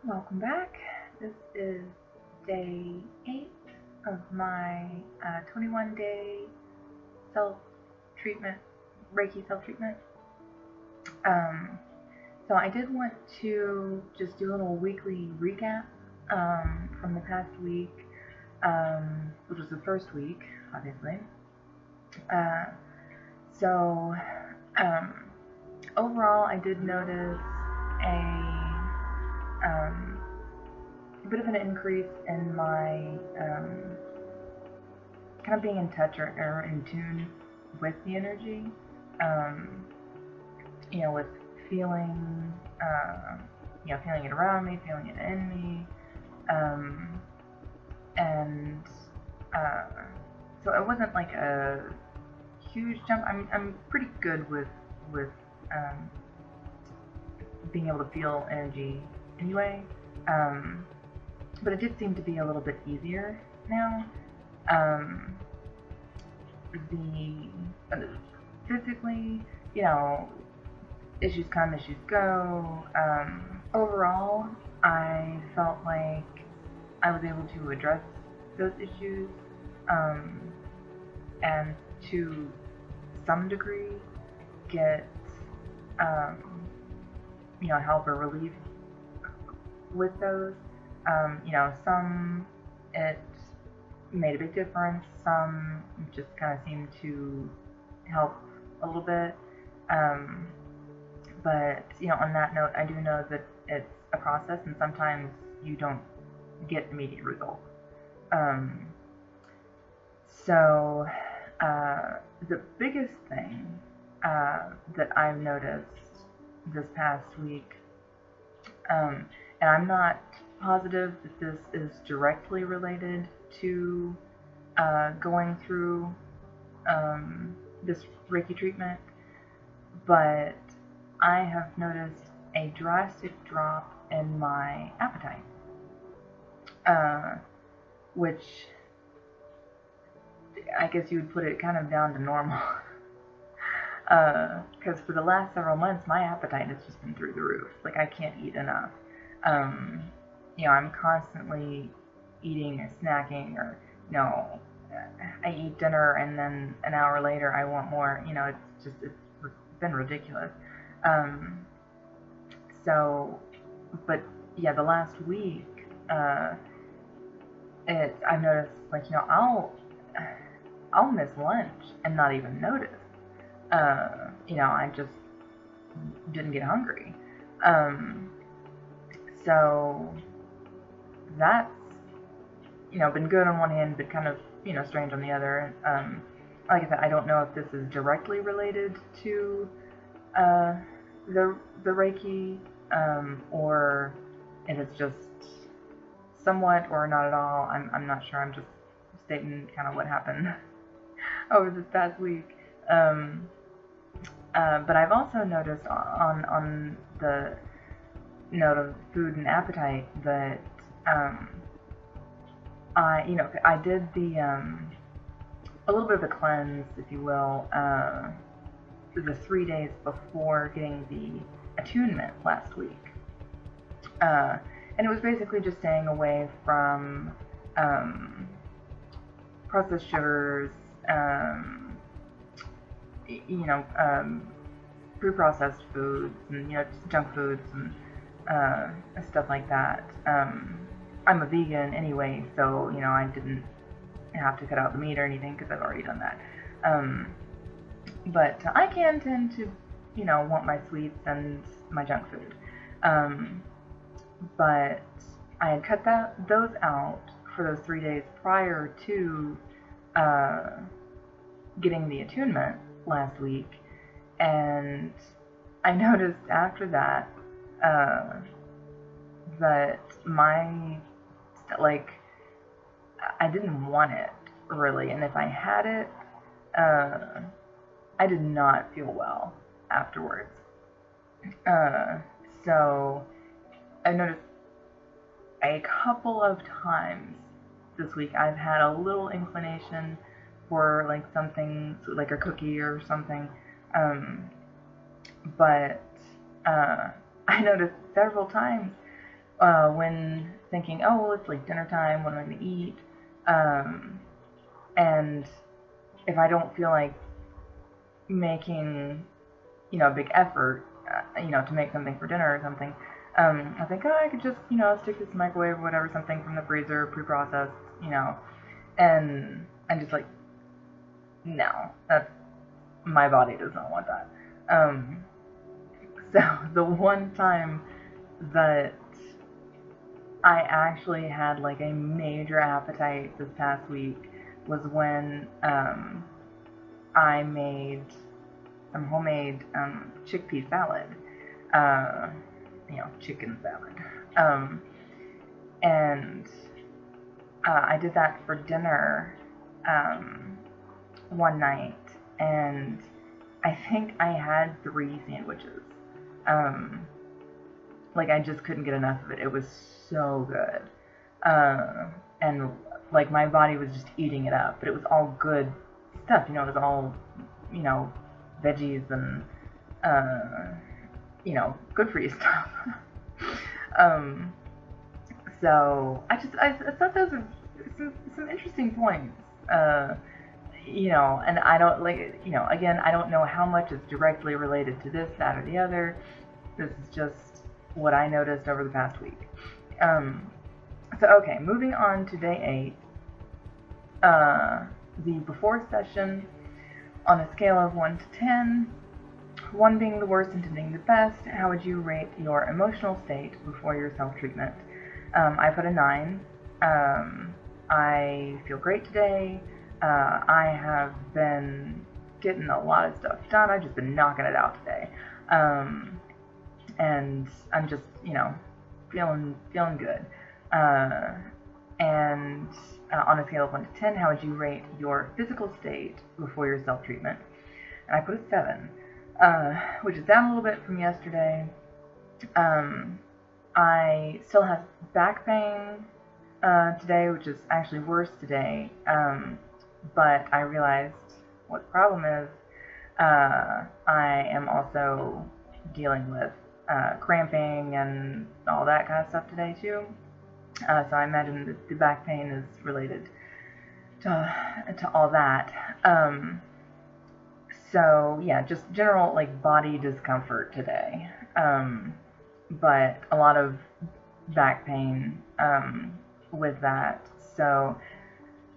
Welcome back. This is day 8 of my 21-day self-treatment, Reiki self-treatment. So I did want to just do a little weekly recap from the past week, which was the first week, obviously. So overall, I did notice a bit of an increase in my kind of being in touch or in tune with the energy, with feeling, feeling it around me, feeling it in me, and so it wasn't like a huge jump. I'm pretty good with being able to feel energy anyway, but it did seem to be a little bit easier now. Physically, issues come, issues go. Overall, I felt like I was able to address those issues, and to some degree get help or relief with those. Some it made a big difference, some just kind of seemed to help a little bit. But on that note, I do know that it's a process, and sometimes you don't get immediate results. So the biggest thing that I've noticed this past week, and I'm not positive that this is directly related to going through this Reiki treatment, but I have noticed a drastic drop in my appetite, which I guess you would put it kind of down to normal. Because for the last several months, my appetite has just been through the roof. Like, I can't eat enough. I'm constantly eating or snacking, or, I eat dinner and then an hour later I want more. It's been ridiculous. But yeah, the last week, I've noticed, I'll miss lunch and not even notice. I just didn't get hungry. So that's, been good on one hand, but kind of, strange on the other. Like I said, I don't know if this is directly related to the Reiki, or if it's just somewhat or not at all. I'm not sure. I'm just stating kind of what happened over this past week. But I've also noticed on the note of food and appetite that I did a little bit of a cleanse, if you will, the 3 days before getting the attunement last week, and it was basically just staying away from processed sugars, pre-processed foods, and junk foods and stuff like that. I'm a vegan anyway, so I didn't have to cut out the meat or anything because I've already done that. But I can tend to, want my sweets and my junk food. But I had cut those out for those 3 days prior to getting the attunement last week, and I noticed after that that I didn't want it really, and if I had it, I did not feel well afterwards. So I noticed a couple of times this week I've had a little inclination for something like a cookie or something, but I noticed several times when thinking, oh, well, it's like dinner time, what am I going to eat? And if I don't feel like making, a big effort, to make something for dinner or something, I think, oh, I could just, stick this in the microwave or whatever, something from the freezer, pre-processed, and I'm just like, no, that's, my body does not want that. So the one time that I actually had like a major appetite this past week was when I made some homemade chickpea salad, uh, chicken salad, and I did that for dinner one night, and I think I had 3 sandwiches. Like I just couldn't get enough of it. It was so good, and like my body was just eating it up. But it was all good stuff. It was all veggies and good for you stuff. um, so I thought those were some interesting points. And I don't again, I don't know how much is directly related to this, that, or the other. This is just what I noticed over the past week. So okay, moving on to day 8. The before session, on a scale of 1 to 10, 1 being the worst and 10 being the best, how would you rate your emotional state before your self-treatment? I put a 9. I feel great today. I have been getting a lot of stuff done. I've just been knocking it out today. And I'm just, feeling good. And on a scale of 1 to 10, how would you rate your physical state before your self-treatment? And I put a 7, which is down a little bit from yesterday. I still have back pain today, which is actually worse today. But I realized what the problem is. I am also dealing with cramping and all that kind of stuff today too. So I imagine that the back pain is related to all that. So yeah, just general like body discomfort today. But a lot of back pain with that. So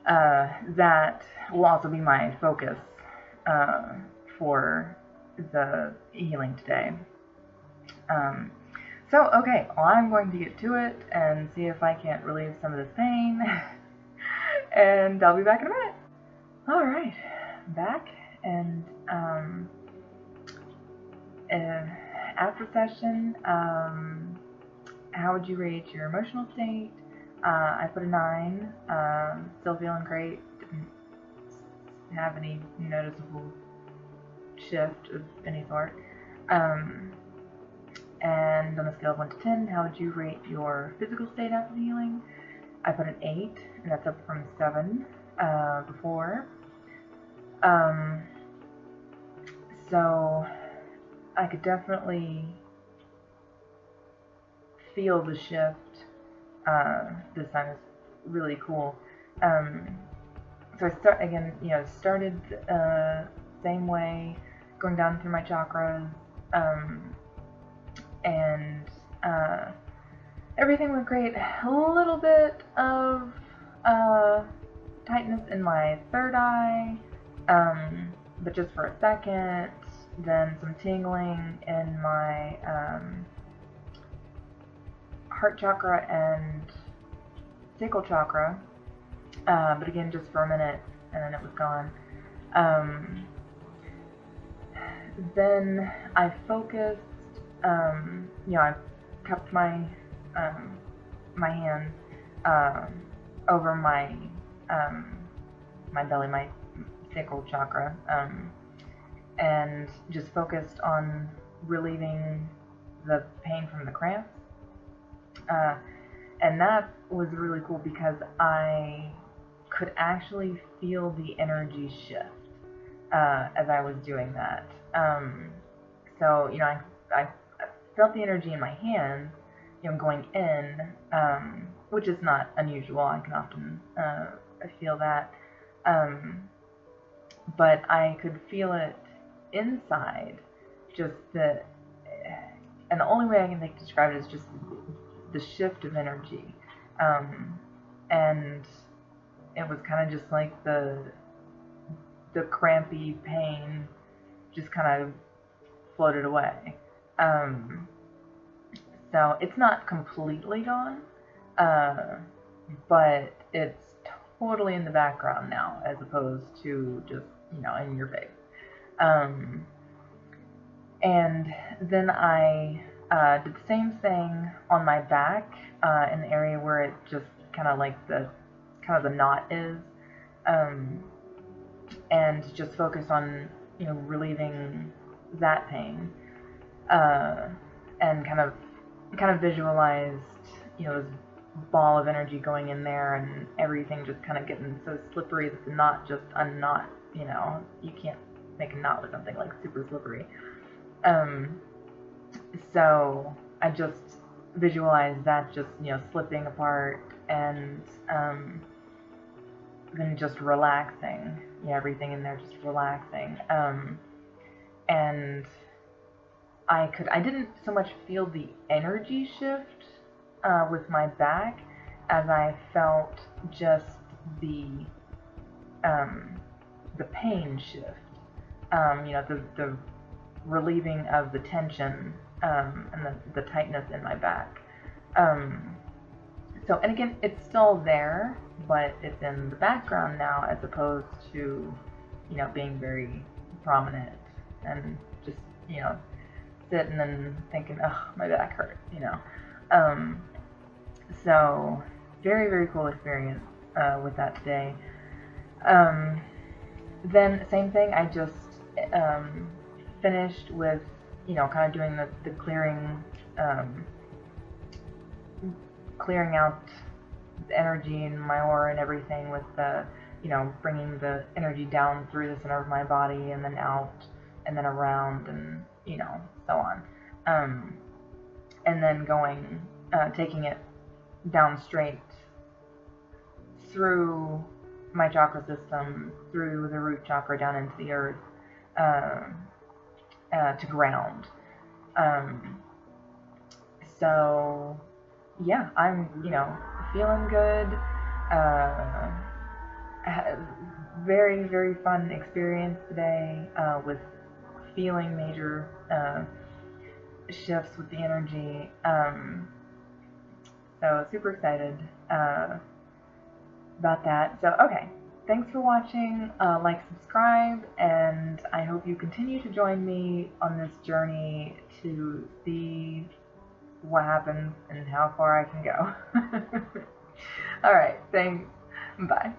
that will also be my focus for the healing today. So, okay, well, I'm going to get to it and see if I can't relieve some of this pain. And I'll be back in a minute. Alright, back. And after session, how would you rate your emotional state? I put a 9. Still feeling great. Didn't have any noticeable shift of any sort. And on a scale of 1 to 10, how would you rate your physical state after the healing? I put an 8, and that's up from 7 before. So I could definitely feel the shift. This time is really cool. So I started same way, going down through my chakras, and everything went great. A little bit of tightness in my third eye, but just for a second. Then some tingling in my heart chakra and sacral chakra, but again just for a minute, and then it was gone. Then I focused. I cupped my my hand over my my belly, my sacral chakra, and just focused on relieving the pain from the cramps. And that was really cool because I could actually feel the energy shift as I was doing that. So I felt the energy in my hands, going in, which is not unusual. I can often feel that, but I could feel it inside, just and the only way I can think to describe it is just the shift of energy, and it was kind of just like the crampy pain just kind of floated away. So it's not completely gone, but it's totally in the background now, as opposed to just, in your face. And then I did the same thing on my back, in the area where it just kind of like the knot is, and just focus on relieving that pain, and kind of visualized this ball of energy going in there, and everything just kind of getting so slippery that the knot just unknot. You can't make a knot with something like super slippery. So I just visualized that just slipping apart, and then just relaxing. Everything in there just relaxing. And I didn't so much feel the energy shift with my back as I felt just the pain shift. The relieving of the tension, and the tightness in my back. So, and again, it's still there, but it's in the background now, as opposed to, being very prominent, and just, sitting and thinking, oh, my back hurt, So, very, very cool experience with that today. Then, same thing, I just finished with, kind of doing the clearing, clearing out the energy in my aura and everything, with the, bringing the energy down through the center of my body, and then out, and then around, and, so on. And then going, taking it down straight through my chakra system, through the root chakra down into the earth, to ground. So yeah, I'm feeling good. Very, very fun experience today, with feeling major shifts with the energy. So super excited about that. So okay, thanks for watching. Like, subscribe, and I hope you continue to join me on this journey to see what happens and how far I can go. Alright, thanks. Bye.